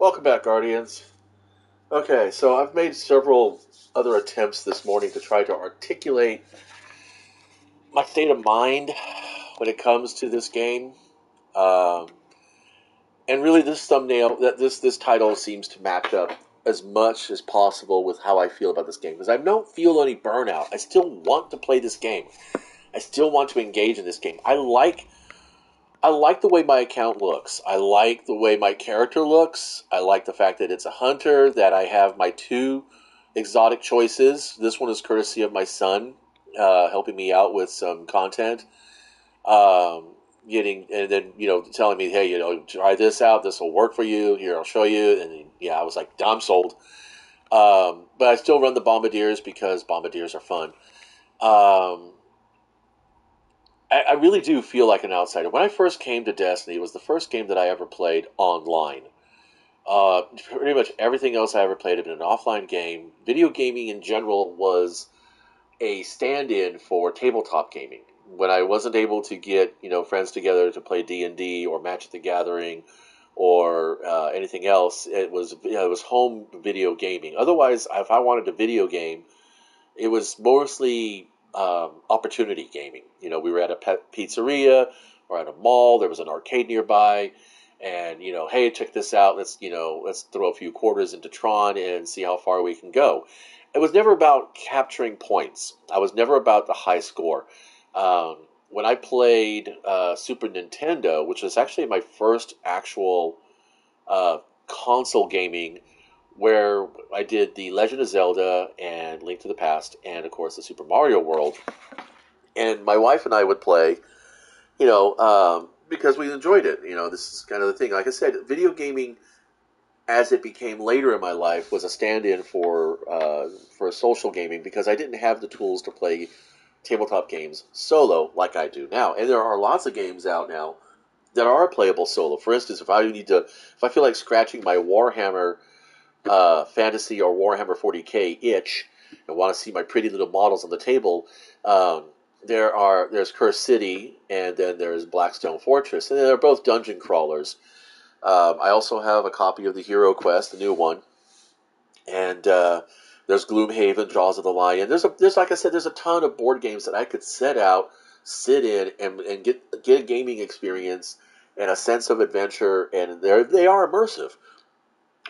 Welcome back, Guardians. Okay, so I've made several other attempts this morning to try to articulate my state of mind when it comes to this game. Um, and really, this thumbnail, this title seems to match up as much as possible with how I feel about this game because I don't feel any burnout. I still want to play this game. I still want to engage in this game. I like the way my account looks. I like the way my character looks. I like the fact that it's a hunter, that I have my two exotic choices. This one is courtesy of my son, helping me out with some content. And then, telling me, hey, try this out. This will work for you. Here, I'll show you. And yeah, I was like, I'm sold. But I still run the bombardiers because bombardiers are fun. I really do feel like an outsider. When I first came to Destiny, it was the first game that I ever played online. Pretty much everything else I ever played had been an offline game. Video gaming in general was a stand-in for tabletop gaming. When I wasn't able to get friends together to play D&D or Magic the Gathering or anything else, it was home video gaming. Otherwise, if I wanted a video game, it was mostly opportunity gaming. We were at a pizzeria or at a mall. There was an arcade nearby, and hey, check this out. Let's throw a few quarters into Tron and see how far we can go. It was never about capturing points. I was never about the high score. When I played Super Nintendo, which was actually my first actual console gaming, where I did the Legend of Zelda and Link to the Past, and of course the Super Mario World. And my wife and I would play, because we enjoyed it. This is kind of the thing. Like I said, video gaming, as it became later in my life, was a stand-in for social gaming because I didn't have the tools to play tabletop games solo like I do now. And there are lots of games out now that are playable solo. For instance, if I feel like scratching my Warhammer Fantasy or Warhammer 40K itch and want to see my pretty little models on the table, there's Curse City and then there's Blackstone Fortress, and they're both dungeon crawlers. I also have a copy of the Hero Quest, the new one, and there's Gloomhaven, Jaws of the Lion. There's like I said, there's a ton of board games that I could sit in, and get a gaming experience and a sense of adventure, and they are immersive.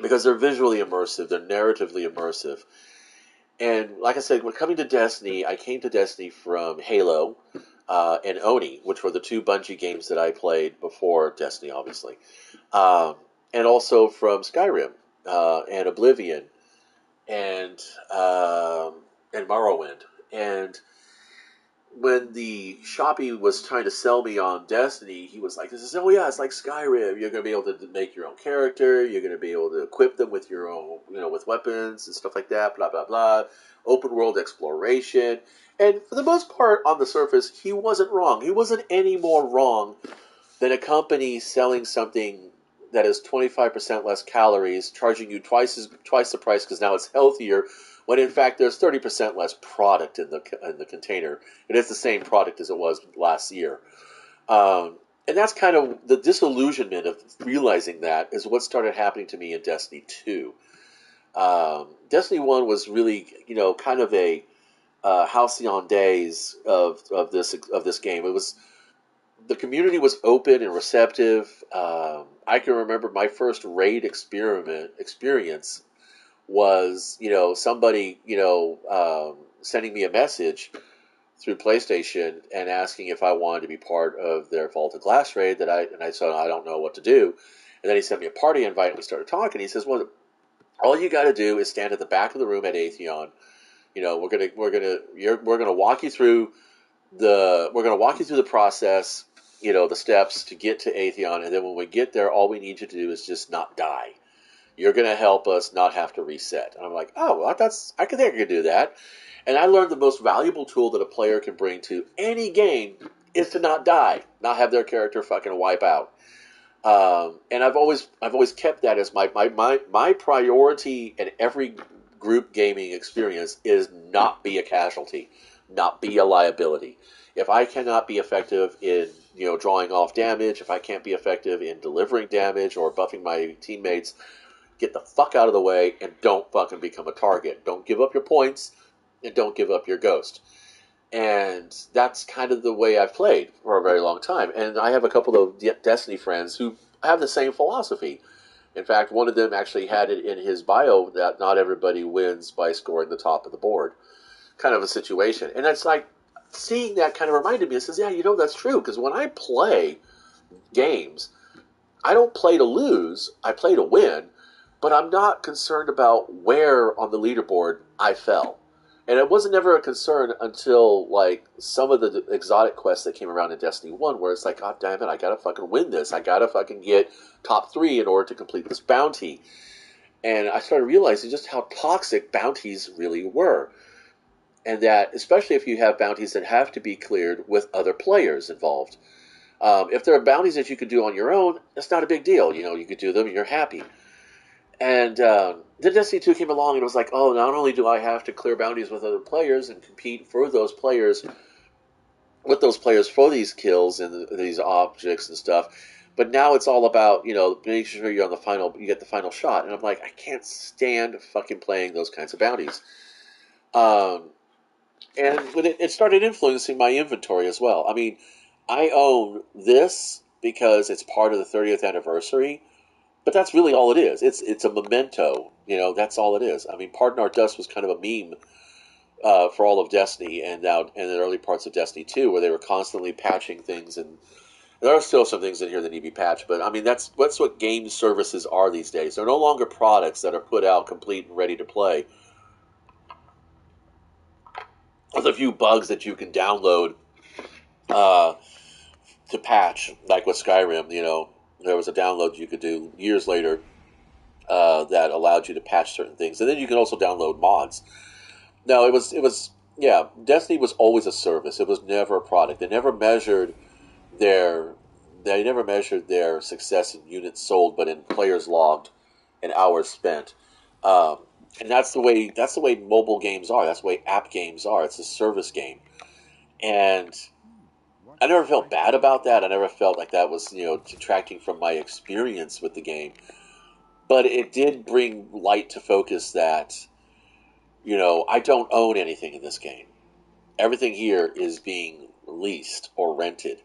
Because they're visually immersive, they're narratively immersive. And like I said, when coming to Destiny, I came to Destiny from Halo and Oni, which were the two Bungie games that I played before Destiny, obviously. And also from Skyrim and Oblivion and Morrowind. And when the shoppy was trying to sell me on Destiny, he was like, oh yeah, it's like Skyrim. You're going to be able to make your own character. You're going to be able to equip them with your own, with weapons and stuff like that, blah, blah, blah. Open world exploration. And for the most part, on the surface, he wasn't wrong. He wasn't any more wrong than a company selling something that is 25% less calories, charging you twice the price because now it's healthier, when in fact there's 30% less product in the container. It is the same product as it was last year. And that's kind of the disillusionment of realizing that is what started happening to me in Destiny 2. Destiny 1 was really, kind of a halcyon days of this game. It was, the community was open and receptive. I can remember my first raid experience was, somebody, sending me a message through PlayStation and asking if I wanted to be part of their Vault of Glass raid. And I said, I don't know what to do. And then he sent me a party invite and we started talking. He says, well, all you got to do is stand at the back of the room at Atheon. We're gonna walk you through the process, the steps to get to Atheon, and then when we get there, all we need you to do is just not die. You're going to help us not have to reset. And I'm like, oh, well, I think I could do that. And I learned the most valuable tool that a player can bring to any game is to not die, not have their character fucking wipe out. And I've always kept that as my priority in every group gaming experience is not be a casualty, not be a liability. If I cannot be effective in drawing off damage, if I can't be effective in delivering damage or buffing my teammates, get the fuck out of the way and don't fucking become a target. Don't give up your points and don't give up your ghost. And that's kind of the way I've played for a very long time. And I have a couple of Destiny friends who have the same philosophy. In fact, one of them actually had it in his bio that not everybody wins by scoring the top of the board, kind of a situation. And it's like, seeing that kind of reminded me, it says, yeah, that's true. Because when I play games, I don't play to lose, I play to win, but I'm not concerned about where on the leaderboard I fell. And it wasn't ever a concern until, like, some of the exotic quests that came around in Destiny 1, where it's like, God damn it, I gotta fucking win this. I gotta fucking get top 3 in order to complete this bounty. And I started realizing just how toxic bounties really were. And that, especially if you have bounties that have to be cleared with other players involved. If there are bounties that you could do on your own, that's not a big deal. You could do them and you're happy. And then Destiny 2 came along and it was like, oh, not only do I have to clear bounties with other players and compete for those players, with those players for these kills and these objects and stuff, but now it's all about, making sure you get the final shot. And I'm like, I can't stand fucking playing those kinds of bounties. And when it started influencing my inventory as well. I mean, I own this because it's part of the 30th anniversary, but that's really all it is. It's a memento. That's all it is. I mean, Pardon Our Dust was kind of a meme for all of Destiny, and now in the early parts of Destiny 2, where they were constantly patching things, and there are still some things in here that need to be patched. But I mean, that's what game services are these days. They're no longer products that are put out complete and ready to play, with a few bugs that you can download to patch, like with Skyrim. There was a download you could do years later that allowed you to patch certain things, and then you can also download mods. No, it was Destiny was always a service. It was never a product. They never measured their success in units sold, but in players logged and hours spent. And that's the way mobile games are. That's the way app games are. It's a service game, and I never felt bad about that. I never felt like that was detracting from my experience with the game. But it did bring light to focus that I don't own anything in this game. Everything here is being leased or rented.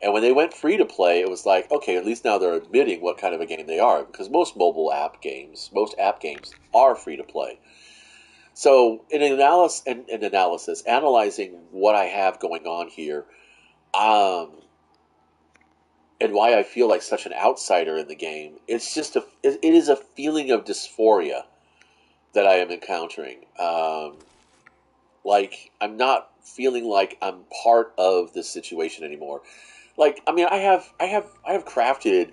And when they went free to play, it was like, okay, at least now they're admitting what kind of a game they are, because most app games are free to play. So in analysis, analyzing what I have going on here, and why I feel like such an outsider in the game, it's just it is a feeling of dysphoria that I am encountering. Like, I'm not feeling like I'm part of this situation anymore. Like, I mean, I have crafted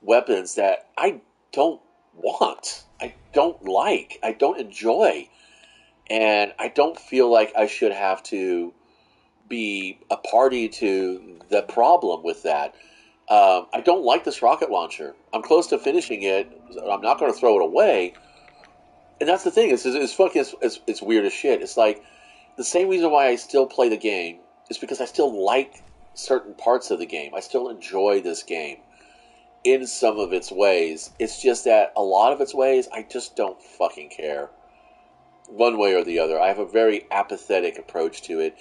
weapons that I don't want, I don't like, I don't enjoy, and I don't feel like I should have to be a party to the problem with that. I don't like this rocket launcher. I'm close to finishing it. I'm not going to throw it away. And that's the thing. It's fucking. It's weird as shit. It's like the same reason why I still play the game is because I still like certain parts of the game. I still enjoy this game in some of its ways. It's just that a lot of its ways, I just don't fucking care. One way or the other. I have a very apathetic approach to it.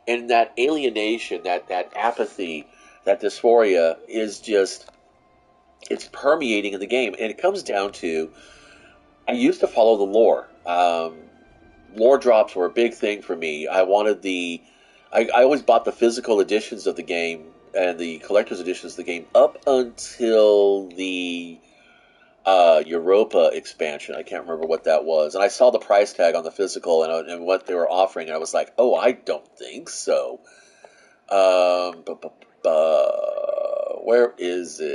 And that alienation, that apathy, that dysphoria is just, it's permeating in the game. And it comes down to, I used to follow the lore. Lore drops were a big thing for me. I wanted I always bought the physical editions of the game and the collector's editions of the game up until the Europa expansion. I can't remember what that was. And I saw the price tag on the physical and what they were offering, and I was like, oh, I don't think so. Where is it?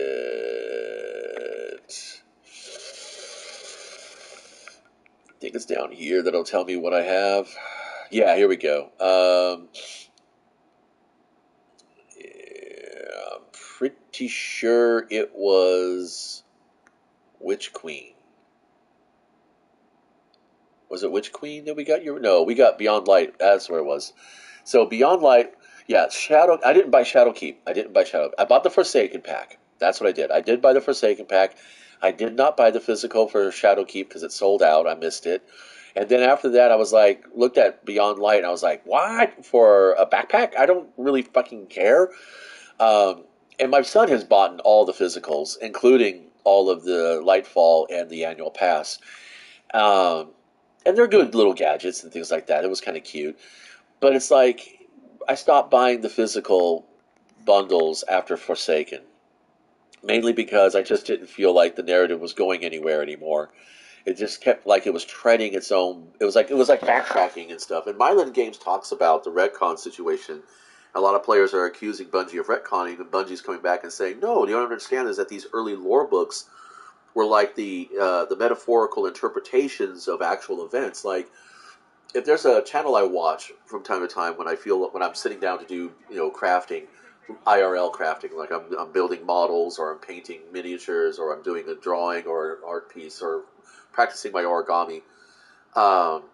I think it's down here that'll tell me what I have. Yeah, here we go. Yeah, I'm pretty sure it was Witch Queen. Was it Witch Queen that we got? No, we got Beyond Light. That's where it was. So Beyond Light, yeah, Shadow. I didn't buy Shadowkeep. I bought the Forsaken pack. That's what I did. I did buy the Forsaken pack. I did not buy the physical for Shadowkeep because it sold out. I missed it. And then after that, I was like, looked at Beyond Light, and I was like, what? For a backpack? I don't really fucking care. Um, and my son has bought all the physicals, including all of the Lightfall and the annual pass. Um, and they're good little gadgets and things like that. It was kind of cute. But it's like, I stopped buying the physical bundles after Forsaken, mainly because I just didn't feel like the narrative was going anywhere anymore. It just kept like it was treading its own. It was like backtracking and stuff. And Myland Games talks about the retcon situation. A lot of players are accusing Bungie of retconning, and Bungie's coming back and saying, "No, you don't understand is that these early lore books were like the metaphorical interpretations of actual events. Like if there's a channel I watch from time to time when I'm sitting down to do crafting, IRL crafting, like I'm building models or I'm painting miniatures or I'm doing a drawing or an art piece or practicing my origami. Um,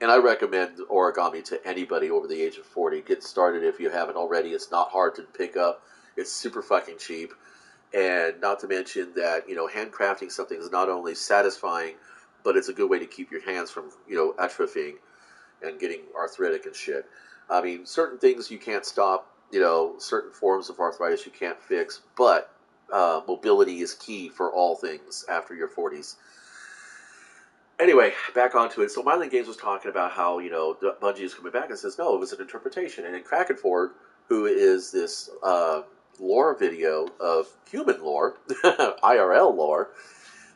and I recommend origami to anybody over the age of 40. Get started if you haven't already. It's not hard to pick up. It's super fucking cheap. And not to mention that, handcrafting something is not only satisfying, but it's a good way to keep your hands from, atrophying and getting arthritic and shit. I mean, certain things you can't stop, certain forms of arthritis you can't fix, but mobility is key for all things after your 40s. Anyway, back onto it. So Myland Games was talking about how, Bungie is coming back and says, no, it was an interpretation. And in Krakenford, who is this lore video of human lore, IRL lore,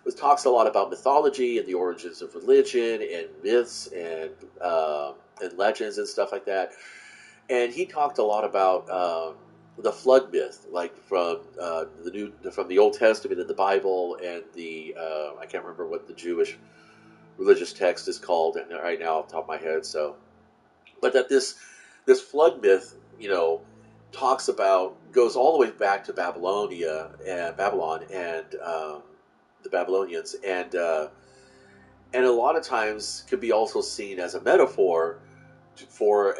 it talks a lot about mythology and the origins of religion and myths and legends and stuff like that. And he talked a lot about the flood myth, like from the Old Testament and the Bible and the I can't remember what the Jewish religious text is called right now off the top of my head. So, but that this flood myth, talks about goes all the way back to Babylon and the Babylonians, and a lot of times could be also seen as a metaphor for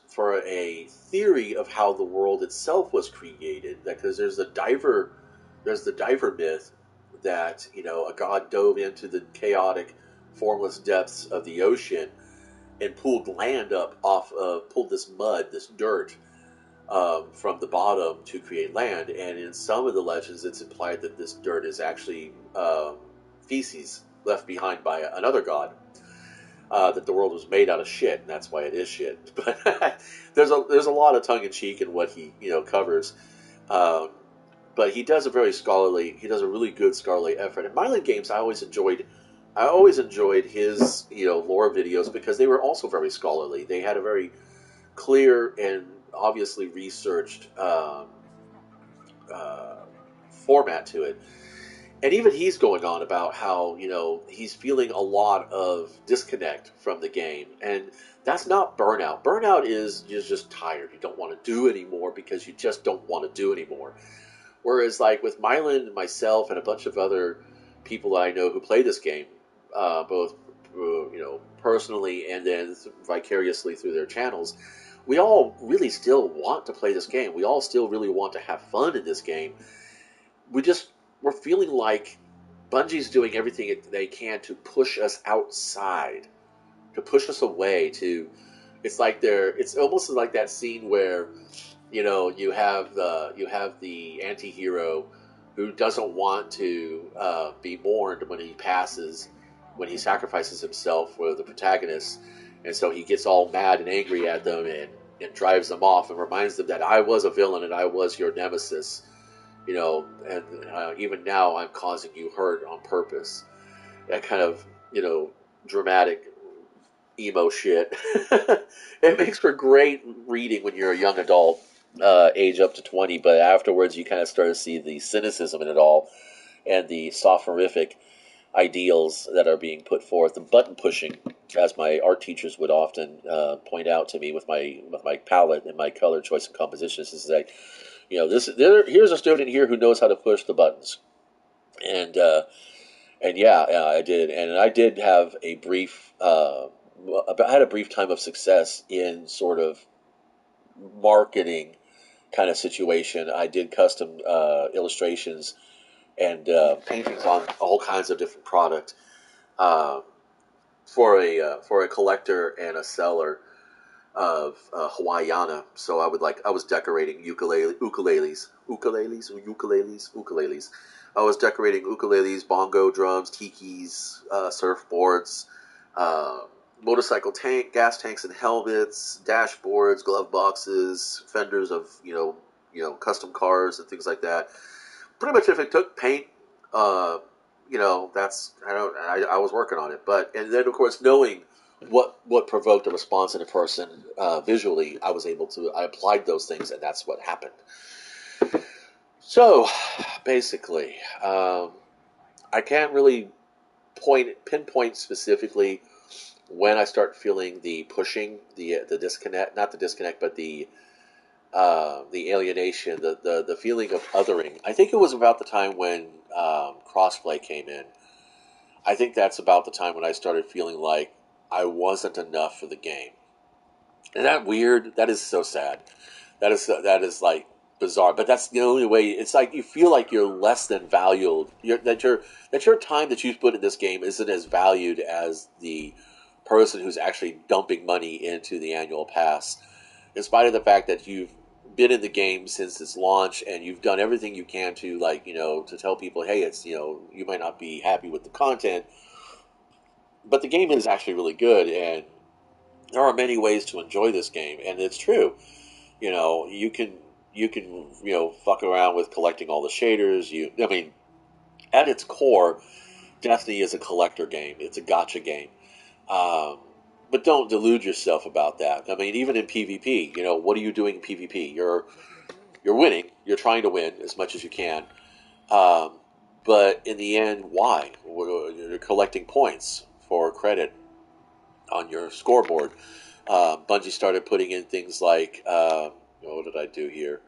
for a theory of how the world itself was created. Because there's the diver myth that a god dove into the chaotic, formless depths of the ocean and pulled land up pulled this mud, this dirt from the bottom to create land. And in some of the legends, it's implied that this dirt is actually feces left behind by another god. That the world was made out of shit, and that's why it is shit. But there's a lot of tongue in cheek in what he covers. But he does a really good scholarly effort. And Myland Games, I always enjoyed his lore videos because they were also very scholarly. They had a very clear and obviously researched format to it. And even he's going on about how he's feeling a lot of disconnect from the game, and that's not burnout. Burnout is you're just tired. You don't want to do anymore because you just don't want to do anymore. Whereas, like with Mylan and myself and a bunch of other people that I know who play this game, both personally and then vicariously through their channels, we all really still want to play this game. We all still really want to have fun in this game. We're feeling like Bungie's doing everything they can to push us outside, to push us away. It's almost like that scene where you have the anti-hero who doesn't want to be mourned when he sacrifices himself for the protagonist, and so he gets all mad and angry at them and drives them off and reminds them that I was a villain and I was your nemesis, and even now I'm causing you hurt on purpose. That kind of dramatic emo shit. It makes for great reading when you're a young adult, age up to 20, but afterwards you kind of start to see the cynicism in it all and the soporific ideals that are being put forth, the button pushing, as my art teachers would often point out to me with my palette and my color choice and compositions. Is like, here's a student here who knows how to push the buttons, and yeah, I did, and I did have a brief. I had a brief time of success in sort of marketing kind of situation. I did custom illustrations and paintings on all kinds of different product uh, for a collector and a seller of Hawaiiana. So I was decorating ukuleles. I was decorating ukuleles, bongo drums, tikis, surfboards, uh, motorcycle gas tanks and helmets, dashboards, glove boxes, fenders of custom cars and things like that. Pretty much, if it took paint, uh, that's I was working on it. But and then of course knowing what provoked a response in a person visually, I applied those things, and that's what happened. So basically, I can't really pinpoint specifically when I start feeling the pushing, the disconnect, not the disconnect, but the alienation, the feeling of othering. I think it was about the time when crossplay came in. I think that's about the time when I started feeling like I wasn't enough for the game. Is that weird? That is so sad. That is like bizarre. But that's the only way. It's like you feel like you're less than valued. That your time that you put in this game isn't as valued as the person who's actually dumping money into the annual pass, in spite of the fact that you've been in the game since its launch and you've done everything you can to to tell people, hey, it's you might not be happy with the content, but the game is actually really good, and there are many ways to enjoy this game, and it's true. You can fuck around with collecting all the shaders. I mean, at its core, Destiny is a collector game. It's a gotcha game. Um, but don't delude yourself about that. I mean, even in PvP, what are you doing in PvP? You're winning. You're trying to win as much as you can. Um, but in the end, why? You're collecting points for credit on your scoreboard. Bungie started putting in things like what did I do here?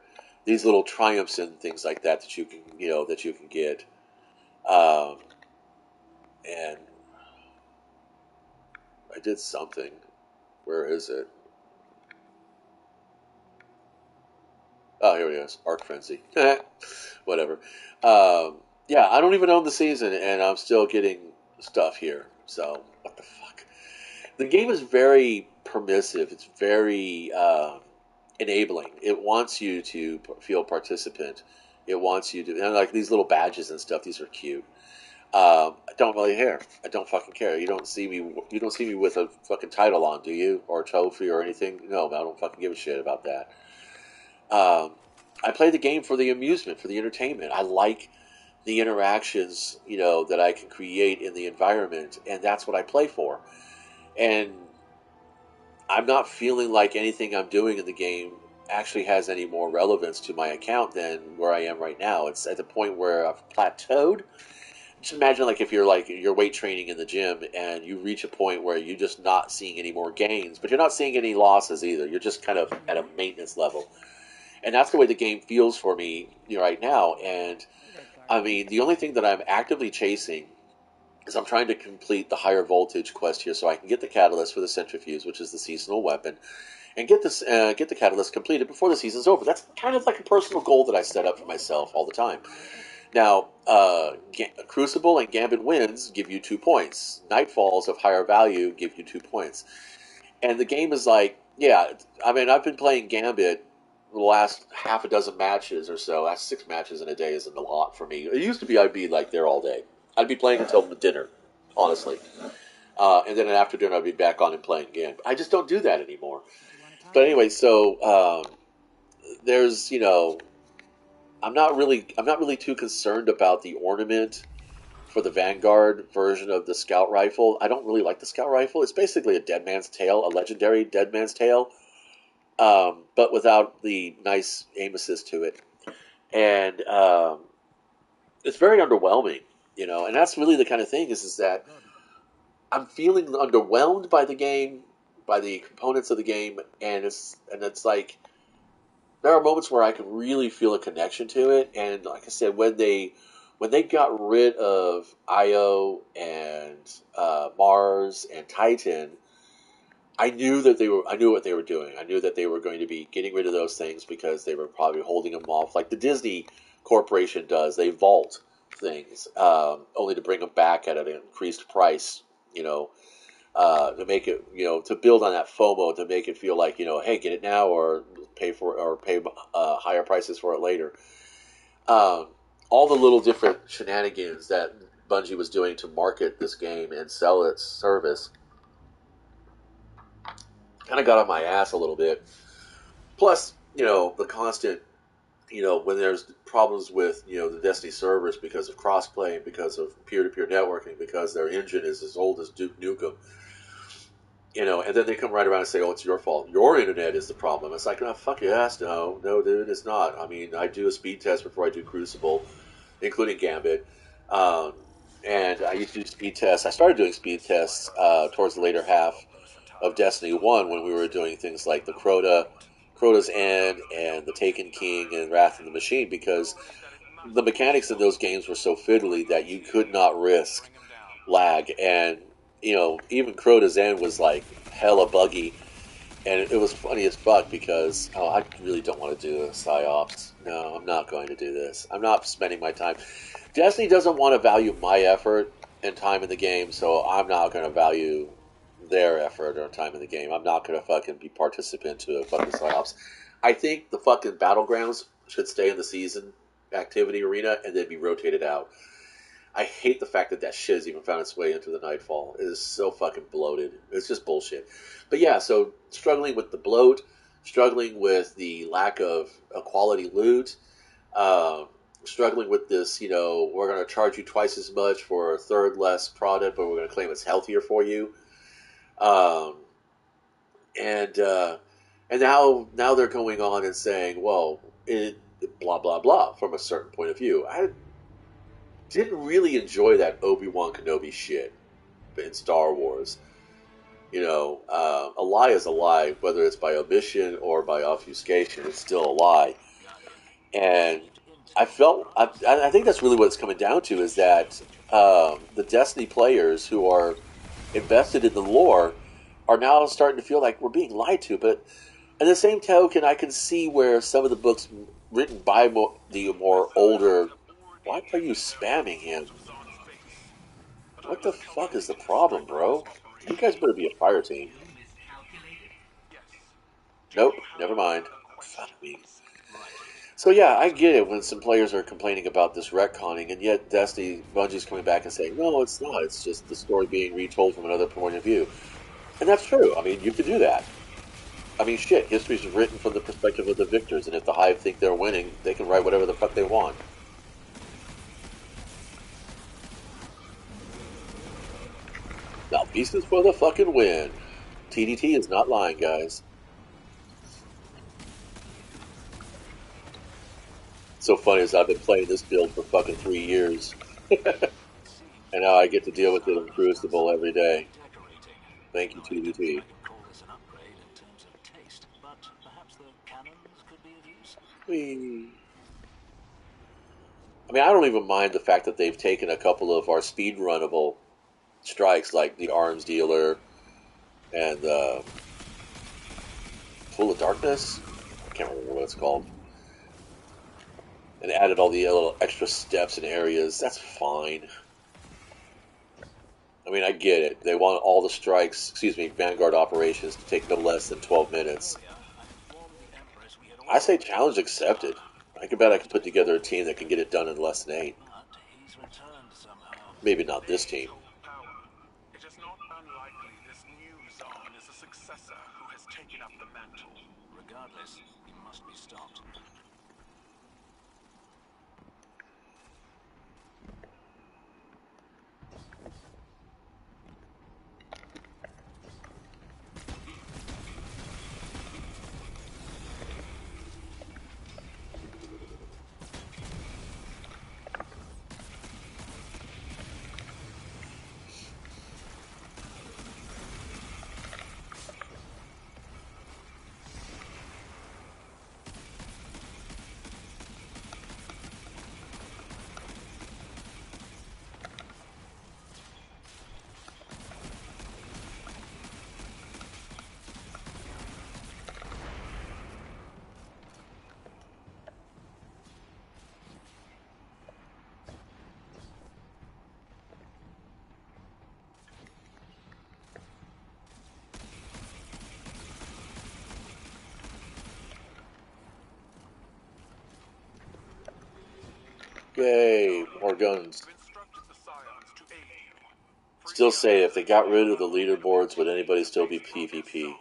These little triumphs and things like that you can get. Um, and I did something. Where is it? Oh, here it is. Arc Frenzy. Whatever. Yeah, I don't even own the season, and I'm still getting stuff here. So, what the fuck? The game is very permissive. It's very enabling. It wants you to feel participant. It wants you to, and like these little badges and stuff. These are cute. I don't really care. I don't fucking care. You don't see me. You don't see me with a fucking title on, do you? Or a trophy or anything? No, I don't fucking give a shit about that. Um, I play the game for the amusement, for the entertainment. I like the interactions, that I can create in the environment, and that's what I play for. And I'm not feeling like anything I'm doing in the game actually has any more relevance to my account than where I am right now. It's at the point where I've plateaued. Just imagine like if you're weight training in the gym and you reach a point where you're just not seeing any more gains, but you're not seeing any losses either. You're just kind of at a maintenance level. And that's the way the game feels for me right now. And I mean, the only thing that I'm actively chasing is I'm trying to complete the higher voltage quest here, so I can get the catalyst for the centrifuge, which is the seasonal weapon, and get the catalyst completed before the season's over. That's kind of like a personal goal that I set up for myself all the time. Now, Crucible and Gambit Winds give you 2 points. Nightfalls of higher value give you 2 points. And the game is like, yeah, I mean, I've been playing Gambit the last half a dozen matches or so. That's 6 matches in a day isn't a lot for me. It used to be I'd be like there all day. I'd be playing until dinner, honestly. And then after dinner, I'd be back on and playing again. I just don't do that anymore. But anyway, so there's I'm not really too concerned about the ornament for the Vanguard version of the Scout Rifle. I don't really like the Scout Rifle. It's basically a Dead Man's Tail, a legendary Dead Man's Tail, but without the nice aim assist to it. And it's very underwhelming, and that's really the kind of thing is that I'm feeling underwhelmed by the game, by the components of the game, and it's like there are moments where I can really feel a connection to it, and like I said, when they got rid of Io and Mars and Titan, I knew that they were. I knew what they were doing. I knew that they were going to be getting rid of those things because they were probably holding them off, like the Disney Corporation does. They vault things only to bring them back at an increased price. You know, to make it, to build on that FOMO, to make it feel like, hey, get it now or pay higher prices for it later. Um, all the little different shenanigans that Bungie was doing to market this game and sell its service kind of got on my ass a little bit. Plus, the constant, when there's problems with, the Destiny servers because of crossplay, because of peer-to-peer networking, because their engine is as old as Duke Nukem, and then they come right around and say, oh, it's your fault. Your internet is the problem. It's like, no, fuck your ass. No, dude, it's not. I mean, I do a speed test before I do Crucible, including Gambit. Um, and I used to do speed tests. I started doing speed tests towards the later half of Destiny 1 when we were doing things like the Crota's End and the Taken King and Wrath of the Machine, because the mechanics in those games were so fiddly that you could not risk lag. And, even Crota's End was like hella buggy. And it was funny as fuck because, I really don't want to do a PsyOps. No, I'm not going to do this. I'm not spending my time. Destiny doesn't want to value my effort and time in the game, so I'm not going to value their effort or time in the game. I'm not going to fucking be participant to a fucking PsyOps. I think the fucking Battlegrounds should stay in the season activity arena and then be rotated out. I hate the fact that shit has even found its way into the Nightfall. It is so fucking bloated. It's just bullshit. But yeah, so struggling with the bloat, struggling with the lack of quality loot, struggling with this, we're going to charge you twice as much for a third less product, but we're going to claim it's healthier for you. Um, and now they're going on and saying, well, blah, blah, blah, from a certain point of view. I didn't really enjoy that Obi-Wan Kenobi shit in Star Wars. A lie is a lie, whether it's by omission or by obfuscation. It's still a lie. And I think that's really what it's coming down to, is that the Destiny players who are invested in the lore are now starting to feel like we're being lied to. But at the same token, I can see where some of the books written by the more older... Why are you spamming him? What the fuck is the problem, bro? You guys better be a fire team. Nope, never mind. Fuck me. So yeah, I get it when some players are complaining about this retconning, and yet Bungie's coming back and saying, no, it's not. It's just the story being retold from another point of view. And that's true. I mean, you could do that. I mean, shit, history's written from the perspective of the victors, and if the Hive think they're winning, they can write whatever the fuck they want. Malfeasance for the fucking win. TDT is not lying, guys. So funny as I've been playing this build for fucking 3 years. And now I get to deal with it in Crucible every day. Thank you, TDT. Whee. I mean, I don't even mind the fact that they've taken a couple of our speed-runnable strikes, like the Arms Dealer and Full of Darkness. I can't remember what it's called. And added all the little extra steps and areas. That's fine. I mean, I get it. They want all the strikes, Vanguard operations to take no less than 12 minutes. I say challenge accepted. I bet I can put together a team that can get it done in less than 8. Maybe not this team. It is not unlikely this new Zon is a successor who has taken up the mantle. Regardless, he must be stopped. Yay, more guns. I've instructed the scions to aid you. Still say, if they got rid of the leaderboards, would anybody still be PvP?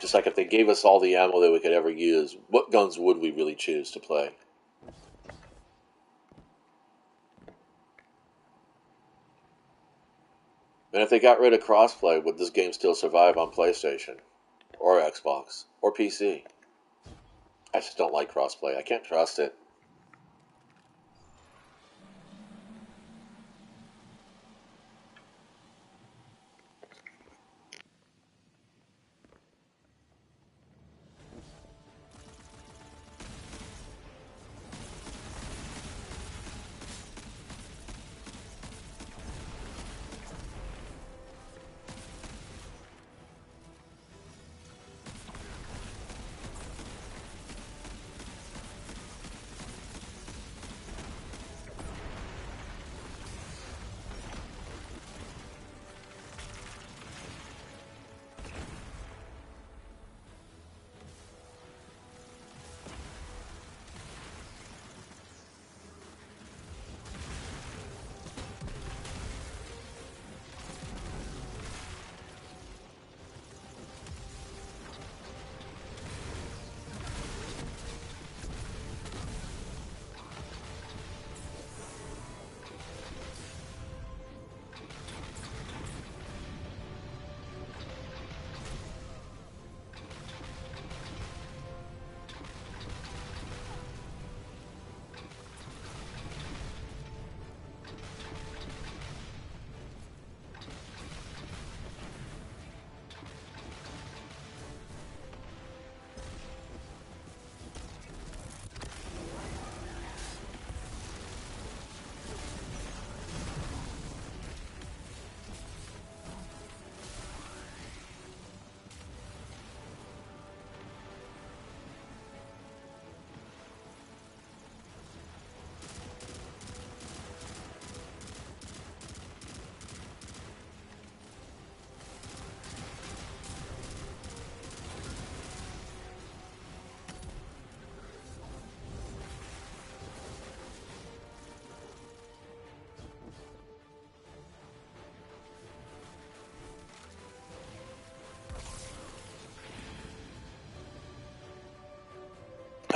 Just like if they gave us all the ammo that we could ever use, what guns would we really choose to play? And if they got rid of crossplay, would this game still survive on PlayStation? Or Xbox? Or PC? I just don't like crossplay. I can't trust it.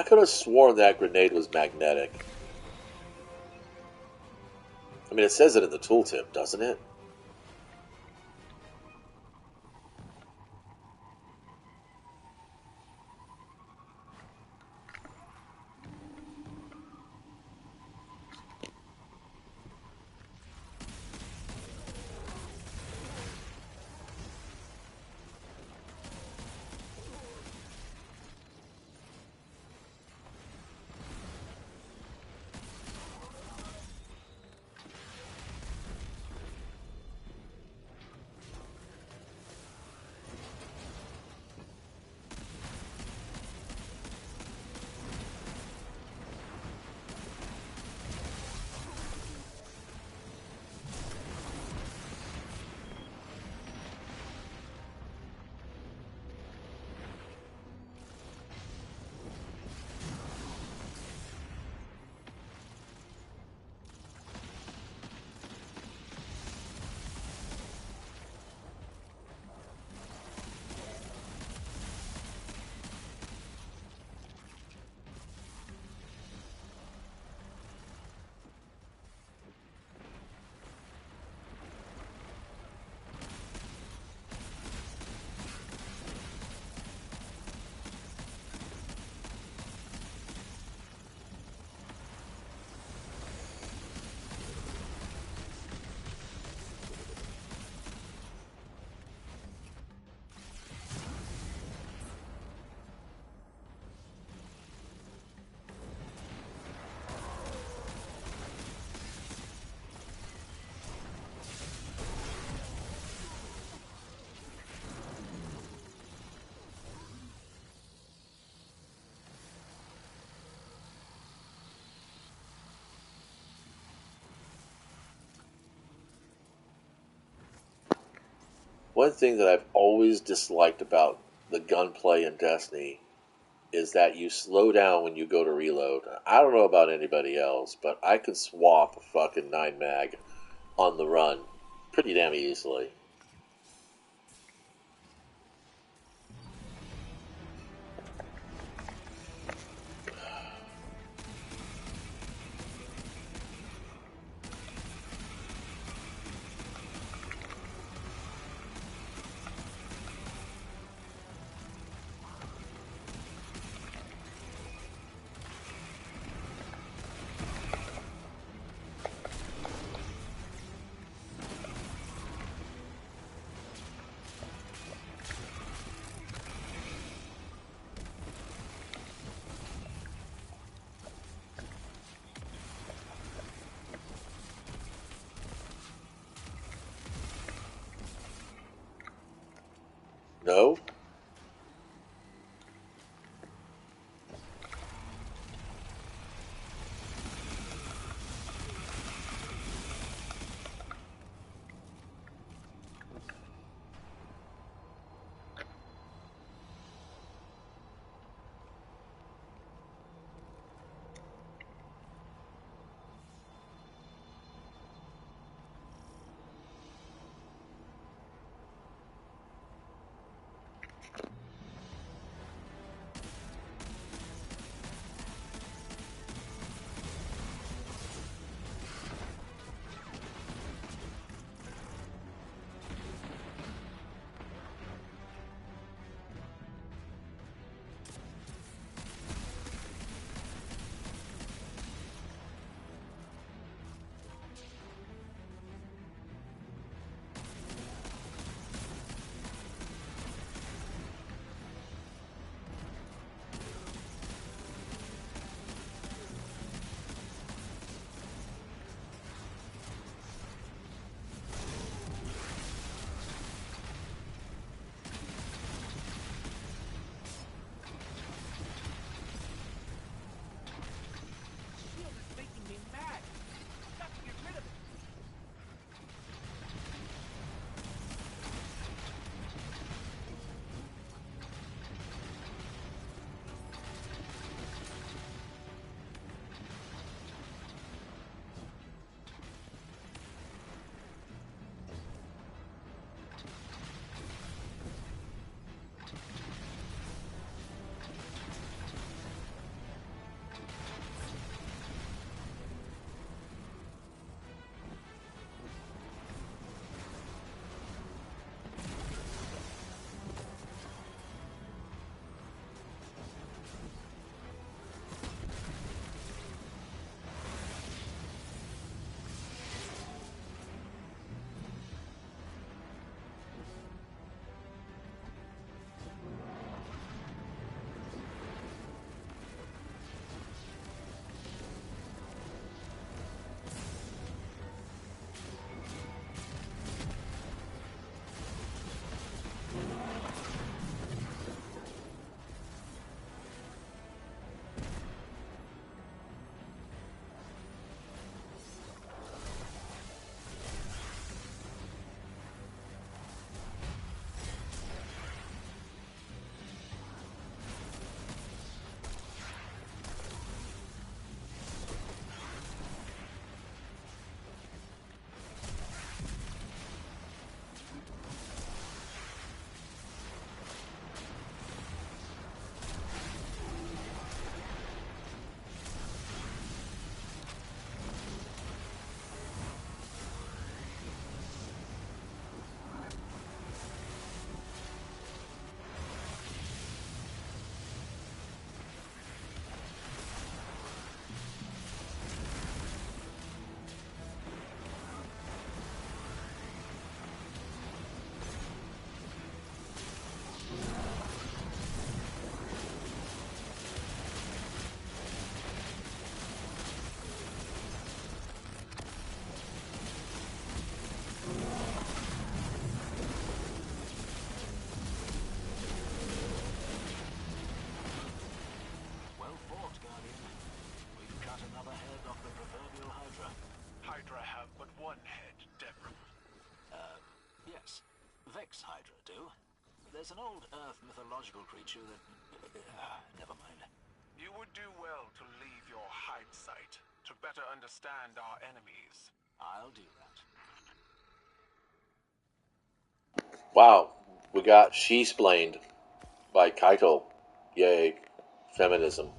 I could have sworn that grenade was magnetic. I mean, it says it in the tooltip, doesn't it? One thing that I've always disliked about the gunplay in Destiny is that you slow down when you go to reload. I don't know about anybody else, but I could swap a fucking 9 mag on the run pretty damn easily. No? Hydra do. There's an old Earth mythological creature that Never mind. You would do well to leave your hide site to better understand our enemies. I'll do that. Wow, we got she-splained by Kaito. Yay, feminism.